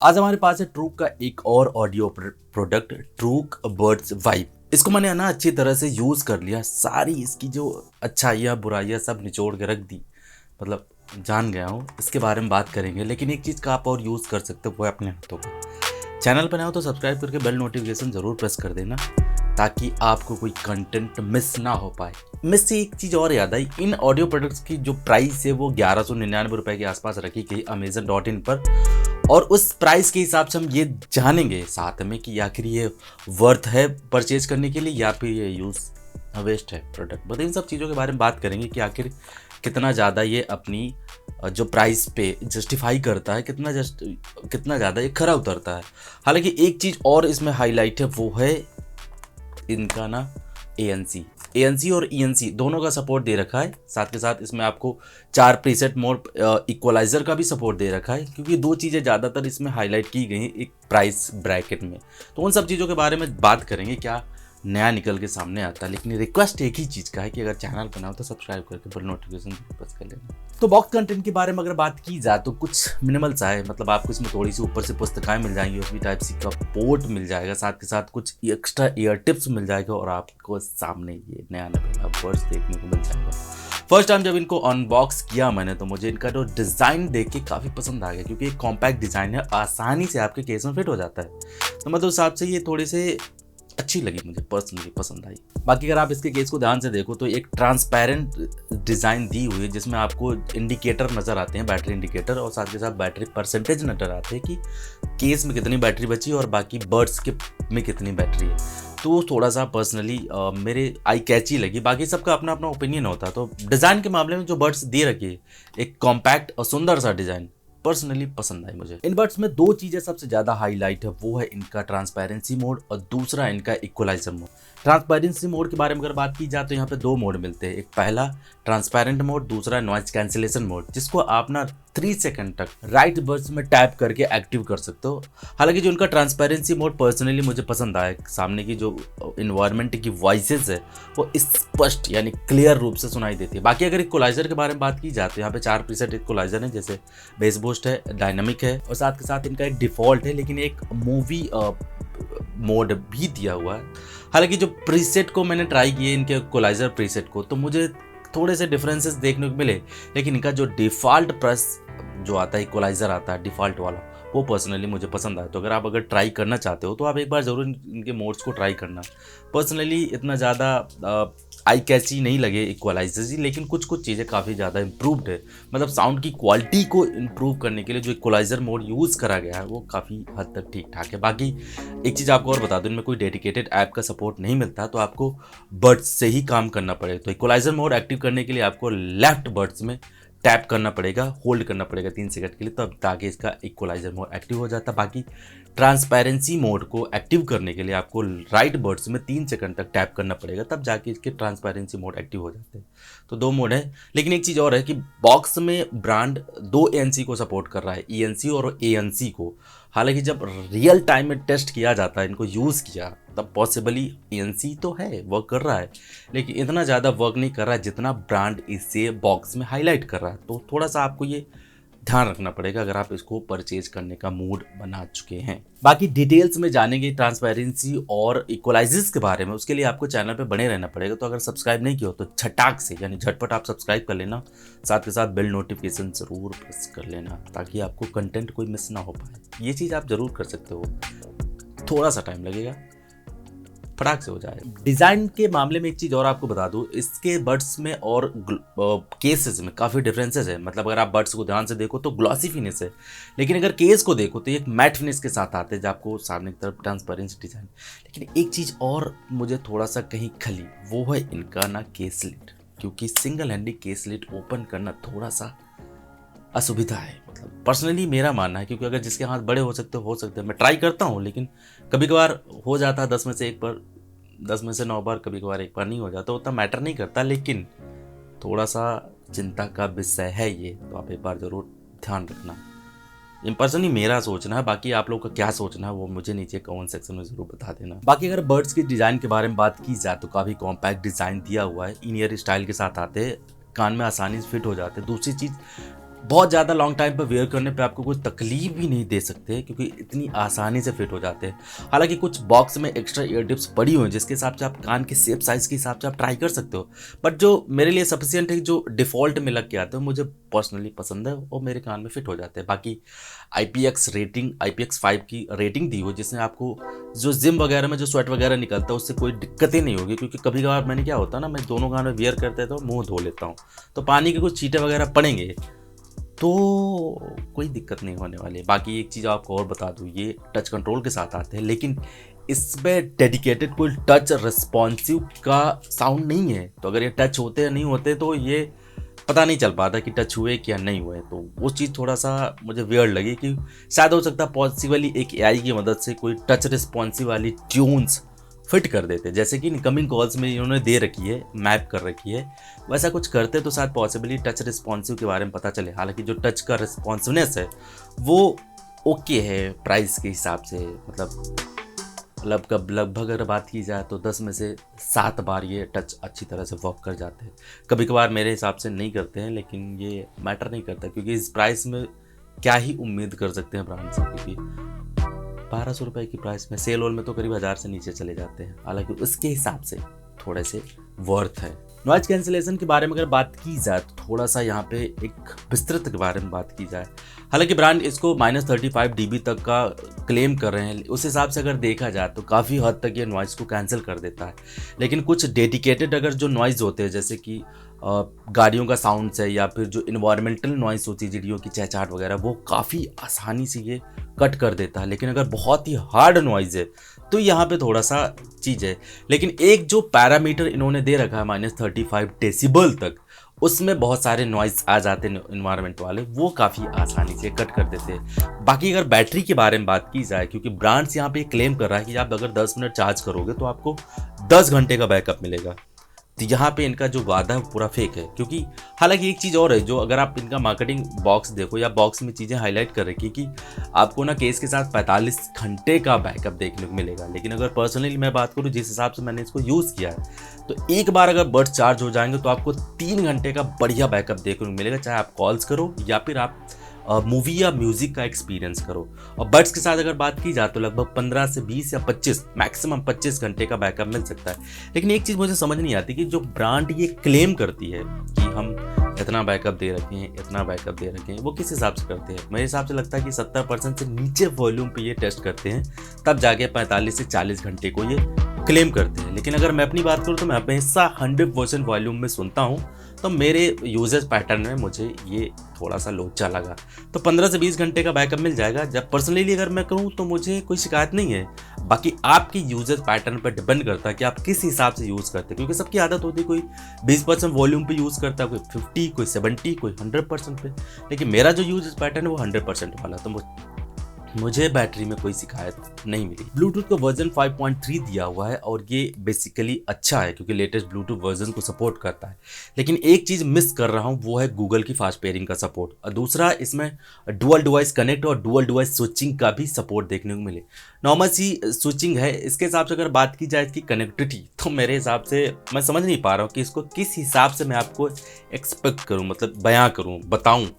आज हमारे पास है ट्रूक का एक और ऑडियो प्रोडक्ट ट्रूक बर्ड्स वाइब। इसको मैंने ना अच्छी तरह से यूज़ कर लिया, सारी इसकी जो अच्छाइयाँ बुराइयाँ सब निचोड़ के रख दी। मतलब जान गया हूँ, इसके बारे में बात करेंगे। लेकिन एक चीज़ का आप और यूज़ कर सकते हो, वो है अपने हाथों का। चैनल पर नए हो तो सब्सक्राइब करके बेल नोटिफिकेशन ज़रूर प्रेस कर देना, ताकि आपको कोई कंटेंट मिस ना हो पाए। मिस से एक चीज़ और याद आई, इन ऑडियो प्रोडक्ट्स की जो प्राइस है वो 1199 रुपये के आसपास रखी गई Amazon.in पर। और उस प्राइस के हिसाब से हम ये जानेंगे साथ में कि आखिर ये वर्थ है परचेज करने के लिए या फिर ये यूज़ वेस्ट है प्रोडक्ट। मतलब इन सब चीज़ों के बारे में बात करेंगे कि आखिर कितना ज़्यादा ये अपनी जो प्राइस पे जस्टिफाई करता है, कितना ज़्यादा ये खरा उतरता है। हालांकि एक चीज़ और इसमें हाईलाइट है, वो है इनका ना ANC और ENC दोनों का सपोर्ट दे रखा है। साथ के साथ इसमें आपको 4 प्रीसेट मोड इक्वलाइज़र का भी सपोर्ट दे रखा है, क्योंकि दो चीज़ें ज़्यादातर इसमें हाईलाइट की गई हैं एक प्राइस ब्रैकेट में। तो उन सब चीज़ों के बारे में बात करेंगे, क्या नया निकल के सामने आता है। लेकिन रिक्वेस्ट एक ही चीज़ का है कि अगर चैनल पर ना हो तो सब्सक्राइब करके बेल नोटिफिकेशन प्रेस कर लेना। तो बॉक्स कंटेंट के बारे में अगर बात की जाए तो कुछ मिनिमल सा है। मतलब आपको इसमें थोड़ी सी ऊपर से पुस्तकाएं मिल जाएंगी, USB टाइप सी का पोर्ट मिल जाएगा, साथ के साथ कुछ एक्स्ट्रा ईयर टिप्स मिल जाएगा, और आपको सामने ये नया नया वर्ड्स देखने को मिल जाएगा। फर्स्ट टाइम जब इनको अनबॉक्स किया मैंने, तो मुझे इनका जो डिज़ाइन देख के काफ़ी पसंद आ गया, क्योंकि एक कॉम्पैक्ट डिज़ाइन है, आसानी से आपके केस में फिट हो जाता है। तो मतलब हिसाब से ये थोड़े से अच्छी लगी, मुझे पर्सनली पसंद आई। बाकी अगर आप इसके केस को ध्यान से देखो तो एक ट्रांसपेरेंट डिज़ाइन दी हुई है, जिसमें आपको इंडिकेटर नज़र आते हैं, बैटरी इंडिकेटर, और साथ के साथ बैटरी परसेंटेज नज़र आते हैं कि केस में कितनी बैटरी बची और बाकी बर्ड्स के में कितनी बैटरी है। तो थोड़ा सा पर्सनली मेरे आई कैची लगी। बाकी सबका अपना अपना ओपिनियन होता है। तो डिज़ाइन के मामले में जो बर्ड्स दे रखी है, एक कॉम्पैक्ट और सुंदर सा डिज़ाइन पर्सनली पसंद आई मुझे। इन बर्ड्स में दो चीज़ें सबसे ज़्यादा हाईलाइट है, वो है इनका ट्रांसपेरेंसी मोड और दूसरा इनका इक्वलाइजर मोड। ट्रांसपेरेंसी मोड के बारे में अगर बात की जाए तो यहाँ पे दो मोड मिलते हैं, एक पहला ट्रांसपेरेंट मोड, दूसरा नॉइज कैंसिलेशन मोड, जिसको आप ना 3 सेकंड तक राइट बर्ड्स में टैप करके एक्टिव कर सकते हो। हालांकि जो उनका ट्रांसपेरेंसी मोड पर्सनली मुझे पसंद आया, सामने की जो इन्वायरमेंट की वॉइसेस है वो स्पष्ट यानी क्लियर रूप से सुनाई देती है। बाकी अगर इक्वलाइजर के बारे में बात की जाए तो यहाँ पे 4 प्रीसेट इक्वलाइजर है, जैसे बेस बूस्ट है, डायनामिक है, और साथ के साथ इनका एक डिफ़ॉल्ट है, लेकिन एक मूवी मोड भी दिया हुआ है। हालांकि जो प्रीसेट को मैंने ट्राई किए इनके इक्वलाइजर प्रीसेट को, तो मुझे थोड़े से डिफरेंसेस देखने को मिले, लेकिन इनका जो डिफ़ॉल्ट प्रेस जो आता है, इक्वलाइजर आता है डिफ़ॉल्ट वाला, वो पर्सनली मुझे पसंद आया। तो अगर आप ट्राई करना चाहते हो तो आप एक बार ज़रूर इनके मोड्स को ट्राई करना। पर्सनली इतना ज़्यादा आई कैची नहीं लगे इक्वलाइजर्स ही, लेकिन कुछ कुछ चीज़ें काफ़ी ज़्यादा इम्प्रूव्ड है। मतलब साउंड की क्वालिटी को इम्प्रूव करने के लिए जो इक्वलाइजर मोड यूज़ करा गया है वो काफ़ी हद तक ठीक ठाक है। बाकी एक चीज़ आपको और बता दूँ, इनमें कोई डेडिकेटेड ऐप का सपोर्ट नहीं मिलता, तो आपको बड्स से ही काम करना पड़ेगा। तो इक्वलाइजर मोड एक्टिव करने के लिए आपको लेफ्ट बड्स में टैप करना पड़ेगा, होल्ड करना पड़ेगा 3 सेकंड के लिए, तब ताकि इसका इक्वलाइजर मोड एक्टिव हो जाता है। बाकी ट्रांसपेरेंसी मोड को एक्टिव करने के लिए आपको राइट बर्ड्स में 3 सेकंड तक टैप करना पड़ेगा, तब जाके इसके ट्रांसपेरेंसी मोड एक्टिव हो जाते हैं। तो दो मोड है। लेकिन एक चीज़ और है कि बॉक्स में ब्रांड 2 ANC को सपोर्ट कर रहा है, ENC और ANC को। हालांकि जब रियल टाइम में टेस्ट किया जाता है, इनको यूज़ किया, तब पॉसिबली ENC तो है, वर्क कर रहा है, लेकिन इतना ज़्यादा वर्क नहीं कर रहा है जितना ब्रांड इसे बॉक्स में हाईलाइट कर रहा है। तो थोड़ा सा आपको ये ध्यान रखना पड़ेगा अगर आप इसको परचेज करने का मूड बना चुके हैं। बाकी डिटेल्स में जानेंगे ट्रांसपेरेंसी और इक्वलाइजर्स के बारे में, उसके लिए आपको चैनल पे बने रहना पड़ेगा। तो अगर सब्सक्राइब नहीं किया हो तो झटाक से यानी झटपट आप सब्सक्राइब कर लेना, साथ के साथ बेल नोटिफिकेशन ज़रूर प्रेस कर लेना, ताकि आपको कंटेंट कोई मिस ना हो पाए। ये चीज़ आप ज़रूर कर सकते हो, थोड़ा सा टाइम लगेगा, फटाक से हो जाएगा। डिज़ाइन के मामले में एक चीज़ और आपको बता दूं, इसके बड्स में और केसेस में काफ़ी डिफरेंसेस है। मतलब अगर आप बड्स को ध्यान से देखो तो ग्लॉसी फिनिश है, लेकिन अगर केस को देखो तो एक मैट फिनिश के साथ आते हैं, जब आपको सामने की तरफ ट्रांसपेरेंसी डिज़ाइन। लेकिन एक चीज़ और मुझे थोड़ा सा कहीं खली, वो है इनका ना केस लिड, क्योंकि single handy case lid open करना थोड़ा सा असुविधा है। मतलब पर्सनली मेरा मानना है, क्योंकि अगर जिसके हाथ बड़े हो सकते हैं, मैं ट्राई करता हूँ, लेकिन कभी कभार हो जाता है 10 में से 1 बार, 10 में से 9 बार, कभी कभार 1 बार नहीं हो जाता, उतना मैटर नहीं करता, लेकिन थोड़ा सा चिंता का विषय है ये। तो आप एक बार ज़रूर ध्यान रखना। इन पर्सनली मेरा सोचना है, बाकी आप लोग का क्या सोचना है वो मुझे नीचे कमेंट सेक्शन में ज़रूर बता देना। बाकी अगर बर्ड्स की डिज़ाइन के बारे में बात की जाए तो काफ़ी कॉम्पैक्ट डिज़ाइन दिया हुआ है, इन ईयर स्टाइल के साथ आते हैं, कान में आसानी से फिट हो जाते हैं। दूसरी चीज़, बहुत ज़्यादा लॉन्ग टाइम पर वेयर करने पे आपको कोई तकलीफ भी नहीं दे सकते, क्योंकि इतनी आसानी से फिट हो जाते हैं। हालांकि कुछ बॉक्स में एक्स्ट्रा ईयर टिप्स पड़ी हुई हैं जिसके हिसाब से आप कान के शेप साइज़ के हिसाब से आप ट्राई कर सकते हो, बट जो मेरे लिए सफिशियंट है, जो डिफ़ॉल्ट में लग के आते हैं, मुझे पर्सनली पसंद है और मेरे कान में फिट हो जाते हैं। बाकी IPX5 की रेटिंग दी हुई, जिसने आपको जो जिम वगैरह में जो स्वेट वगैरह निकलता है उससे कोई दिक्कतें नहीं होगी, क्योंकि कभी कभार मैंने क्या होता है ना, मैं दोनों कान में वियर करते तो मुंह धो लेता हूँ, तो पानी के कुछ छींटे वगैरह पड़ेंगे तो कोई दिक्कत नहीं होने वाली। बाकी एक चीज़ आपको और बता दूँ, ये टच कंट्रोल के साथ आते हैं, लेकिन इसमें डेडिकेटेड कोई टच रिस्पॉन्सिव का साउंड नहीं है। तो अगर ये टच होते या नहीं होते तो ये पता नहीं चल पाता कि टच हुए क्या नहीं हुए। तो वो चीज़ थोड़ा सा मुझे वियर्ड लगी कि शायद हो सकता है पॉसिबली एक AI की मदद से कोई टच रिस्पॉन्सिव वाली ट्यून्स फिट कर देते, जैसे कि इनकमिंग कॉल्स में इन्होंने दे रखी है, मैप कर रखी है, वैसा कुछ करते तो शायद पॉसिबली टच रिस्पॉन्सिव के बारे में पता चले। हालांकि जो टच का रिस्पॉन्सिवनेस है वो ओके है प्राइस के हिसाब से, लगभग अगर बात की जाए तो 10 में से 7 बार ये टच अच्छी तरह से वर्क कर जाते हैं। कभी कभार मेरे हिसाब से नहीं करते हैं, लेकिन ये मैटर नहीं करता, क्योंकि इस प्राइस में क्या ही उम्मीद कर सकते हैं ब्रांड से, क्योंकि 1200 रुपये की प्राइस में सेल वोल में तो करीब 1000 से नीचे चले जाते हैं। हालांकि उसके हिसाब से थोड़े से वर्थ है। नॉइज कैंसिलेशन के बारे में अगर बात की जाए तो थोड़ा सा यहाँ पे एक विस्तृत के बारे में बात की जाए। हालांकि ब्रांड इसको -35 dB तक का क्लेम कर रहे हैं, उस हिसाब से अगर देखा जाए तो काफ़ी हद तक ये नॉइज़ को कैंसिल कर देता है। लेकिन कुछ डेडिकेटेड अगर जो नॉइज़ होते हैं, जैसे कि गाड़ियों का साउंड्स है या फिर जो इन्वायरमेंटल नॉइज़ होती है चिड़ियों की चहचहाट वगैरह, वो काफ़ी आसानी से ये कट कर देता है। लेकिन अगर बहुत ही हार्ड नॉइज़ है तो यहाँ पे थोड़ा सा चीज़ है। लेकिन एक जो पैरामीटर इन्होंने दे रखा है -35 डेसिबल तक, उसमें बहुत सारे नॉइज़ आ जाते हैं इन्वायरमेंट वाले, वो काफ़ी आसानी से कट कर देते हैं। बाकी अगर बैटरी के बारे में बात की जाए, क्योंकि ब्रांड्स यहाँ पे क्लेम कर रहा है कि आप अगर 10 मिनट चार्ज करोगे तो आपको 10 घंटे का बैकअप मिलेगा, तो यहाँ पे इनका जो वादा है वो पूरा फेक है। क्योंकि हालांकि एक चीज़ और है, जो अगर आप इनका मार्केटिंग बॉक्स देखो या बॉक्स में चीज़ें हाईलाइट कर रखी कि आपको ना केस के साथ 45 घंटे का बैकअप देखने को मिलेगा। लेकिन अगर पर्सनली मैं बात करूँ, जिस हिसाब से मैंने इसको यूज़ किया है, तो एक बार अगर बड्स चार्ज हो जाएंगे तो आपको 3 घंटे का बढ़िया बैकअप देखने को मिलेगा, चाहे आप कॉल्स करो या फिर आप मूवी या म्यूज़िक का एक्सपीरियंस करो। और बड्स के साथ अगर बात की जाए तो लगभग 15 से 20 या 25, मैक्सिमम 25 घंटे का बैकअप मिल सकता है। लेकिन एक चीज़ मुझे समझ नहीं आती कि जो ब्रांड ये क्लेम करती है कि हम इतना बैकअप दे रखे हैं, इतना बैकअप दे रखे हैं, वो किस हिसाब से करते हैं। मेरे हिसाब से लगता है कि 70% से नीचे वॉल्यूम पे ये टेस्ट करते हैं, तब जाके 45 से 40 घंटे को ये क्लेम करते हैं। लेकिन अगर मैं अपनी बात करूँ तो मैं हमेशा 100% वॉल्यूम में सुनता हूँ, तो मेरे यूजेस पैटर्न में मुझे ये थोड़ा सा लोचा लगा। तो 15 से 20 घंटे का बैकअप मिल जाएगा। जब पर्सनली अगर मैं कहूँ तो मुझे कोई शिकायत नहीं है। बाकी आपकी यूजेस पैटर्न पर डिपेंड करता है कि आप किस हिसाब से यूज़ करते हैं, क्योंकि सबकी आदत होती है, कोई 20% वॉल्यूम पे यूज़ करता है, कोई 50, कोई 70, कोई 100% पे। लेकिन मेरा जो यूजेस पैटर्न है वो 100% वाला, तो मुझे बैटरी में कोई शिकायत नहीं मिली। ब्लूटूथ का वर्जन 5.3 दिया हुआ है और ये बेसिकली अच्छा है, क्योंकि लेटेस्ट ब्लूटूथ वर्जन को सपोर्ट करता है। लेकिन एक चीज़ मिस कर रहा हूँ, वो है गूगल की फास्ट पेयरिंग का सपोर्ट, और दूसरा इसमें डुअल डिवाइस कनेक्ट और डुअल डिवाइस स्विचिंग का भी सपोर्ट देखने को मिले। नॉर्मल सी स्विचिंग है। इसके हिसाब से अगर बात की जाए इसकी कनेक्टिविटी, तो मेरे हिसाब से मैं समझ नहीं पा रहा हूँ कि इसको किस हिसाब से मैं आपको एक्सपेक्ट करूँ, मतलब बयां करूँ, बताऊँ।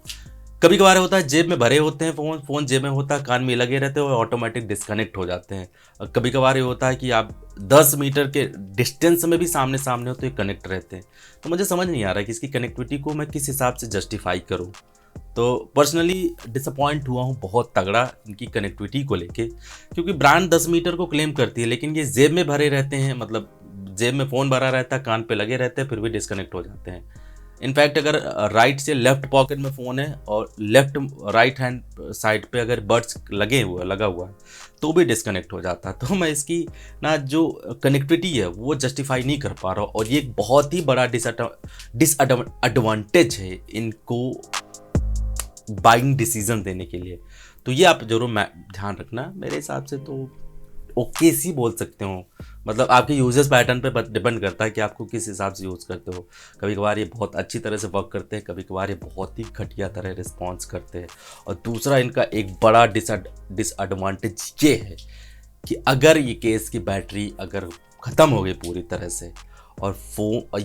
कभी कभार होता है जेब में भरे होते हैं फ़ोन जेब में होता है, कान में लगे रहते हैं और ऑटोमेटिक डिस्कनेक्ट हो जाते हैं। और कभी कभार ये होता है कि आप 10 मीटर के डिस्टेंस में भी सामने सामने हो तो ये कनेक्ट रहते हैं। तो मुझे समझ नहीं आ रहा कि इसकी कनेक्टिविटी को मैं किस हिसाब से जस्टिफाई करूँ। तो पर्सनली डिसअपॉइंट हुआ हूँ बहुत तगड़ा इनकी कनेक्टिविटी को लेके, क्योंकि ब्रांड 10 मीटर को क्लेम करती है, लेकिन ये जेब में भरे रहते हैं, मतलब जेब में फ़ोन भरा रहता है, कान पे लगे रहते हैं, फिर भी डिस्कनेक्ट हो जाते हैं। इनफैक्ट अगर राइट से लेफ्ट पॉकेट में फ़ोन है और राइट हैंड साइड पे अगर बड्स लगा हुआ है तो भी डिस्कनेक्ट हो जाता है। तो मैं इसकी ना जो कनेक्टिविटी है वो जस्टिफाई नहीं कर पा रहा हूँ, और ये एक बहुत ही बड़ा डिसएडवांटेज है इनको बाइंग डिसीजन देने के लिए। तो ये आप जरूर ध्यान रखना। मेरे हिसाब से तो ओके सी बोल सकते हो, मतलब आपके यूजर्स पैटर्न पे डिपेंड करता है कि आपको किस हिसाब से यूज़ करते हो। कभी कभार ये बहुत अच्छी तरह से वर्क करते हैं, कभी कभार ये बहुत ही घटिया तरह रिस्पॉन्स करते हैं। और दूसरा इनका एक बड़ा डिसएडवांटेज ये है कि अगर ये केस की बैटरी अगर ख़त्म हो गई पूरी तरह से और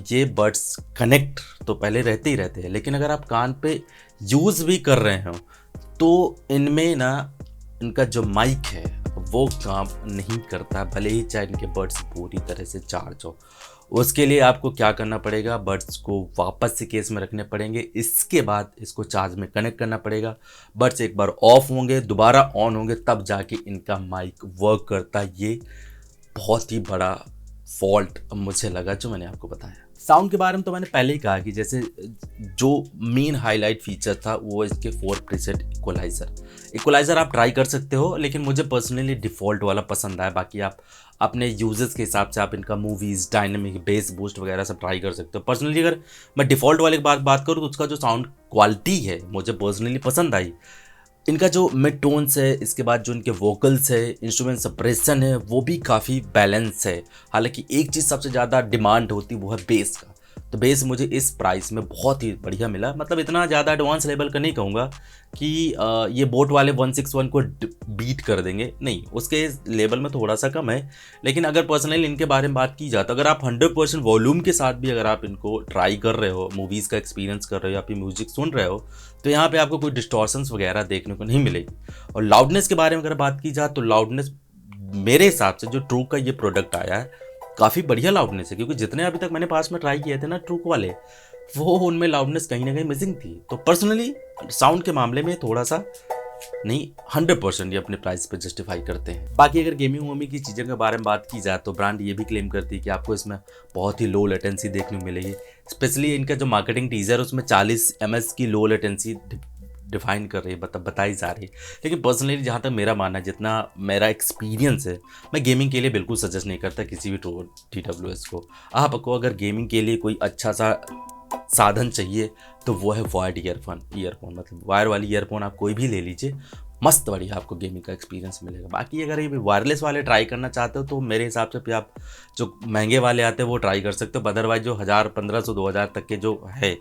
ये बड्स कनेक्ट तो पहले रहते ही रहते हैं, लेकिन अगर आप कान पे यूज़ भी कर रहे हो तो इनमें ना इनका जो माइक है वो काम नहीं करता, भले ही चाहे इनके बड्स पूरी तरह से चार्ज हो। उसके लिए आपको क्या करना पड़ेगा, बड्स को वापस से केस में रखने पड़ेंगे, इसके बाद इसको चार्ज में कनेक्ट करना पड़ेगा। बड्स एक बार ऑफ होंगे दोबारा ऑन होंगे तब जाके इनका माइक वर्क करता है। ये बहुत ही बड़ा फॉल्ट मुझे लगा जो मैंने आपको बताया। साउंड के बारे में तो मैंने पहले ही कहा कि जैसे जो मेन हाईलाइट फीचर था वो इसके 4 प्रीसेट इक्वलाइज़र आप ट्राई कर सकते हो, लेकिन मुझे पर्सनली डिफ़ॉल्ट वाला पसंद आया। बाकी आप अपने यूजर्स के हिसाब से आप इनका मूवीज़, डायनेमिक, बेस बूस्ट वगैरह सब ट्राई कर सकते हो। पर्सनली अगर मैं डिफ़ॉल्ट वाले की बात करूँ तो उसका जो साउंड क्वालिटी है मुझे पर्सनली पसंद आई। इनका जो मिड टोन्स है, इसके बाद जो इनके वोकल्स है, इंस्ट्रूमेंट सप्रेशन है, वो भी काफ़ी बैलेंस है। हालांकि एक चीज़ सबसे ज़्यादा डिमांड होती वो है बेस का, तो बेस मुझे इस प्राइस में बहुत ही बढ़िया मिला। मतलब इतना ज़्यादा एडवांस लेवल का नहीं कहूँगा कि ये बोट वाले 161 को बीट कर देंगे, नहीं, उसके लेवल में थोड़ा सा कम है। लेकिन अगर पर्सनली इनके बारे में बात की जाए तो अगर आप 100% वॉल्यूम के साथ भी अगर आप इनको ट्राई कर रहे हो, मूवीज़ का एक्सपीरियंस कर रहे हो या फिर म्यूजिक सुन रहे हो, तो यहाँ पे आपको कोई डिस्टॉर्शंस वगैरह देखने को नहीं मिलेगी। और लाउडनेस के बारे में अगर बात की जाए तो लाउडनेस मेरे हिसाब से जो ट्रूक का ये प्रोडक्ट आया है काफ़ी बढ़िया लाउडनेस है, क्योंकि जितने अभी तक मैंने पास में ट्राई किए थे ना ट्रूक वाले, वो उनमें लाउडनेस कहीं ना कहीं मिसिंग थी। तो पर्सनली साउंड के मामले में थोड़ा सा नहीं, 100% ये अपने प्राइस पे जस्टिफाई करते हैं। बाकी अगर गेमिंग वोमिंग की चीज़ों के बारे में बात की जाए तो ब्रांड ये भी क्लेम करती है कि आपको इसमें बहुत ही लो लेटेंसी देखने को मिलेगी। स्पेशली इनका जो मार्केटिंग टीजर उसमें 40 ms की लो लेटेंसी डिफाइन कर रही है, बताई जा रही है। लेकिन पर्सनली जहाँ तक मेरा मानना है, जितना मेरा एक्सपीरियंस है, मैं गेमिंग के लिए बिल्कुल सजेस्ट नहीं करता किसी भी TWS को। आपको अगर गेमिंग के लिए कोई अच्छा सा साधन चाहिए तो वो है वायर्ड ईयरफोन, मतलब वायर वाली ईयरफोन आप कोई भी ले लीजिए, मस्त बढ़िया आपको गेमिंग का एक्सपीरियंस मिलेगा। बाकी अगर ये वायरलेस वाले ट्राई करना चाहते हो तो मेरे हिसाब से फिर आप जो महंगे वाले आते हैं वो ट्राई कर सकते हो। अदरवाइज जो 1000, 1500, 2000 तक के जो है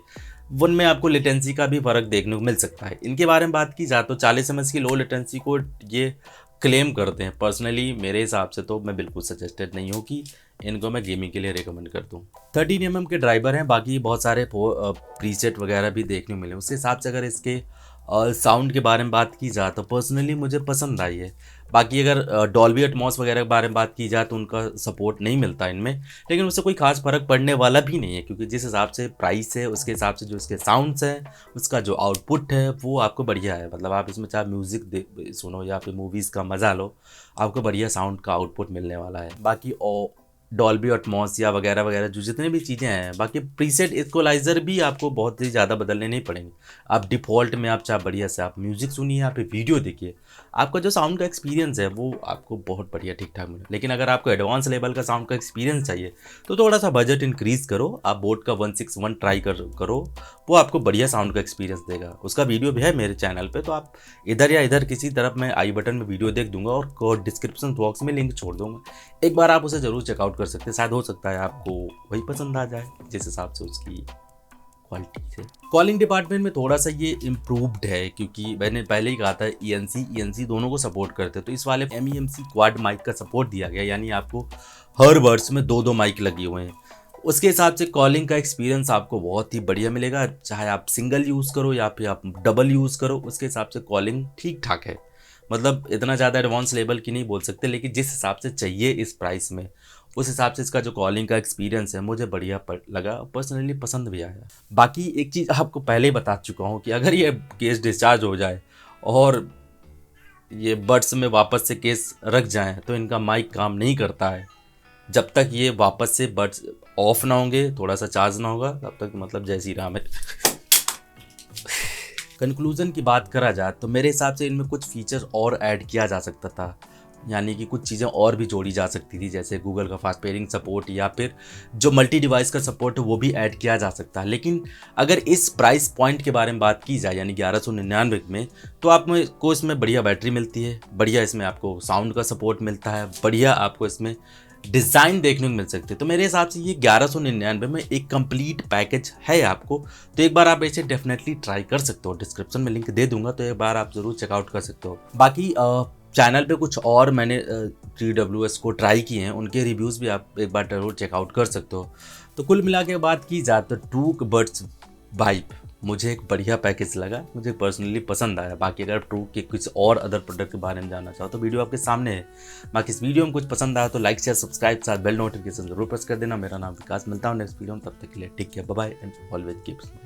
उनमें आपको लेटेंसी का भी फ़र्क देखने को मिल सकता है। इनके बारे में बात की जाए तो 40 ms की लो लेटेंसी को ये क्लेम करते हैं। पर्सनली मेरे हिसाब से तो मैं बिल्कुल सजेस्टेड नहीं हूँ कि इनको मैं गेमिंग के लिए रिकमेंड कर दूँ। 13 mm के ड्राइवर हैं, बाकी बहुत सारे प्रीसेट वगैरह भी देखने को मिले। उसके हिसाब से अगर इसके साउंड के बारे में बात की जाए तो पर्सनली मुझे पसंद आई है। बाकी अगर डॉल्बी एटमॉस वगैरह के बारे में बात की जाए तो उनका सपोर्ट नहीं मिलता इनमें, लेकिन उससे कोई खास फ़र्क पड़ने वाला भी नहीं है, क्योंकि जिस हिसाब से प्राइस है उसके हिसाब से जो इसके साउंड्स हैं, उसका जो आउटपुट है वो आपको बढ़िया है। मतलब आप इसमें चाहे म्यूज़िक सुनो या फिर मूवीज़ का मज़ा लो, आपको बढ़िया साउंड का आउटपुट मिलने वाला है। बाकी डॉल्बी एटमॉस या वगैरह वगैरह जो जितने भी चीज़ें हैं, बाकी प्रीसेट इक्वलाइज़र भी आपको बहुत ही ज़्यादा बदलने नहीं पड़ेंगे। आप डिफ़ॉल्ट में आप चाहे बढ़िया से आप म्यूज़िक सुनिए या फिर वीडियो देखिए, आपका जो साउंड का एक्सपीरियंस है वो आपको बहुत बढ़िया ठीक ठाक मिले। लेकिन अगर आपको एडवांस लेवल का साउंड का एक्सपीरियंस चाहिए तो थोड़ा सा बजट इंक्रीज़ करो, आप बोट का 161 ट्राई करो, वो आपको बढ़िया साउंड का एक्सपीरियंस देगा। उसका वीडियो भी है मेरे चैनल पे, तो आप इधर या इधर किसी तरफ मैं आई बटन में वीडियो देख दूंगा और डिस्क्रिप्शन बॉक्स में लिंक छोड़ दूंगा, एक बार आप उसे ज़रूर चेकआउट कर सकते हैं। शायद हो सकता है आपको वही पसंद आ जाए जिस हिसाब से उसकी क्वालिटी से। कॉलिंग डिपार्टमेंट में थोड़ा सा ये इम्प्रूव्ड है, क्योंकि मैंने पहले ही कहा था ENC दोनों को सपोर्ट करते, तो इस वाले MEMC क्वाड माइक का सपोर्ट दिया गया, यानी आपको हर वर्ड्स में 2 माइक लगे हुए हैं। उसके हिसाब से कॉलिंग का एक्सपीरियंस आपको बहुत ही बढ़िया मिलेगा, चाहे आप सिंगल यूज़ करो या फिर आप डबल यूज़ करो, उसके हिसाब से कॉलिंग ठीक ठाक है। मतलब इतना ज़्यादा एडवांस लेवल की नहीं बोल सकते, लेकिन जिस हिसाब से चाहिए इस प्राइस में, उस हिसाब से इसका जो कॉलिंग का एक्सपीरियंस है मुझे बढ़िया लगा, पर्सनली पसंद भी आया। बाकी एक चीज़ आपको पहले ही बता चुका हूँ कि अगर ये केस डिस्चार्ज हो जाए और ये बड्स में वापस से केस रख जाएँ तो इनका माइक काम नहीं करता है। जब तक ये वापस से बड्स ऑफ ना होंगे, थोड़ा सा चार्ज ना होगा, तब तक मतलब जय श्री राम है। कंक्लूजन की बात करा जाए तो मेरे हिसाब से इनमें कुछ फीचर और ऐड किया जा सकता था, यानी कि कुछ चीज़ें और भी जोड़ी जा सकती थी, जैसे गूगल का फास्ट पेयरिंग सपोर्ट या फिर जो मल्टी डिवाइस का सपोर्ट है वो भी ऐड किया जा सकता है। लेकिन अगर इस प्राइस पॉइंट के बारे में बात की जाए यानी 1199 में, तो आपको इसमें बढ़िया बैटरी मिलती है, बढ़िया इसमें आपको साउंड का सपोर्ट मिलता है, बढ़िया आपको इसमें डिज़ाइन देखने को मिल सकते हैं। तो मेरे हिसाब से ये 1199 में एक कंप्लीट पैकेज है आपको, तो एक बार आप इसे डेफिनेटली ट्राई कर सकते हो। डिस्क्रिप्शन में लिंक दे दूंगा, तो एक बार आप ज़रूर चेकआउट कर सकते हो। बाकी चैनल पे कुछ और मैंने TWS को ट्राई किए हैं, उनके रिव्यूज़ भी आप एक बार ज़रूर चेकआउट कर सकते हो। तो कुल मिला के बात की जाए तो ट्रूक बड्स वाइब मुझे एक बढ़िया पैकेज लगा, मुझे पर्सनली पसंद आया। बाकी अगर ट्रूक के कुछ और अदर प्रोडक्ट के बारे में जानना चाहो तो वीडियो आपके सामने है। बाकी इस वीडियो में कुछ पसंद आया तो लाइक शेयर सब्सक्राइब साथ बेल नोटिफिकेशन जरूर प्रेस कर देना। मेरा नाम विकास, मिलता हूँ नेक्स्ट वीडियो में, तब तक के लिए take care, bye bye and always keep smiling.